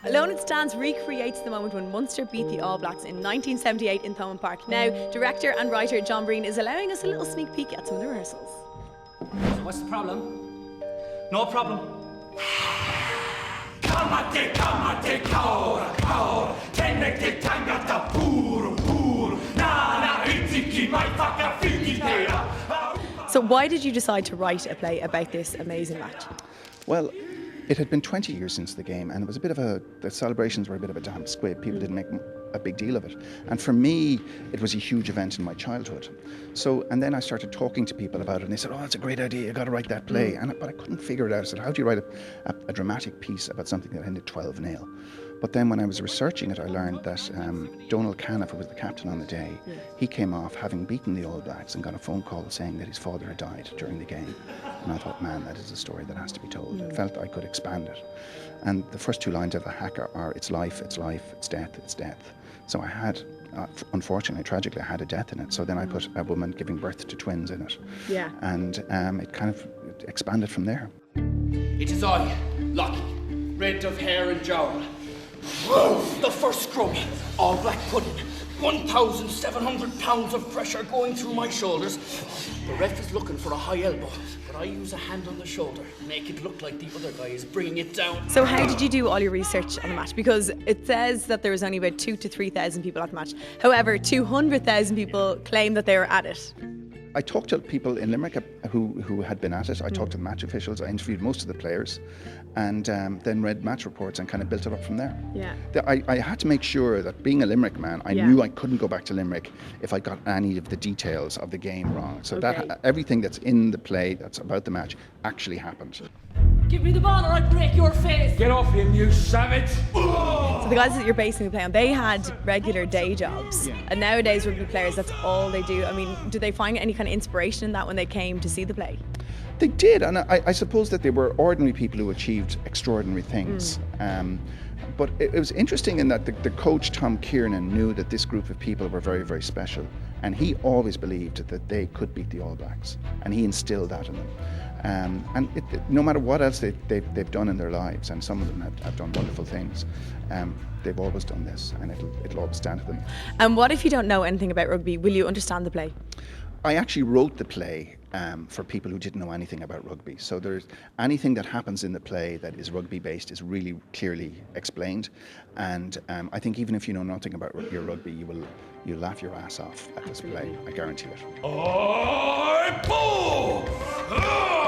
Alone It Stands recreates the moment when Munster beat the All Blacks in 1978 in Thomond Park. Now, director and writer John Breen is allowing us a little sneak peek at some of the rehearsals. So what's the problem? No problem. So why did you decide to write a play about this amazing match? Well, it had been 20 years since the game, and it was a bit of the celebrations were a bit of a damp squib. People didn't make a big deal of it. And for me, it was a huge event in my childhood. So, and then I started talking to people about it, and they said, oh, that's a great idea, you got to write that play. But I couldn't figure it out. I said, how do you write a dramatic piece about something that ended 12-0? But then when I was researching it, I learned that Donald Caniff, who was the captain on the day, he came off having beaten the All Blacks and got a phone call saying that his father had died during the game. And I thought, man, that is a story that has to be told. I felt I could expand it. And the first two lines of the hacker are, it's life, it's life, it's death, it's death. So I had, unfortunately, tragically, I had a death in it. So then I put a woman giving birth to twins in it. Yeah. And it kind of expanded from there. It is I, Lockie, red of hair and jowl. The first scrum, all black pudding, 1,700 pounds of pressure going through my shoulders. The ref is looking for a high elbow, but I use a hand on the shoulder, make it look like the other guy is bringing it down. So how did you do all your research on the match? Because it says that there was only about 2,000 to 3,000 people at the match. However, 200,000 people claim that they were at it. I talked to people in Limerick who had been at it. I talked to the match officials. I interviewed most of the players, and then read match reports and kind of built it up from there. Yeah. I had to make sure that, being a Limerick man, I knew I couldn't go back to Limerick if I got any of the details of the game wrong. So that everything that's in the play that's about the match actually happened. Give me the ball or I break your face. Get off him, you savage! So the guys that you're basing the play on, they had regular day jobs. Yeah. And nowadays rugby players, that's all they do. I mean, do they find any kind of inspiration in that when they came to see the play? They did, and I suppose that they were ordinary people who achieved extraordinary things. But it was interesting in that the coach, Tom Kiernan, knew that this group of people were very, very special. And he always believed that they could beat the All Blacks. And he instilled that in them. And no matter what else they've done in their lives, and some of them have done wonderful things, they've always done this, and it'll always stand to them. And what if you don't know anything about rugby? Will you understand the play? I actually wrote the play for people who didn't know anything about rugby. So there's anything that happens in the play that is rugby based is really clearly explained. And I think even if you know nothing about your rugby, you'll laugh your ass off at this play. I guarantee it. Oi, bull!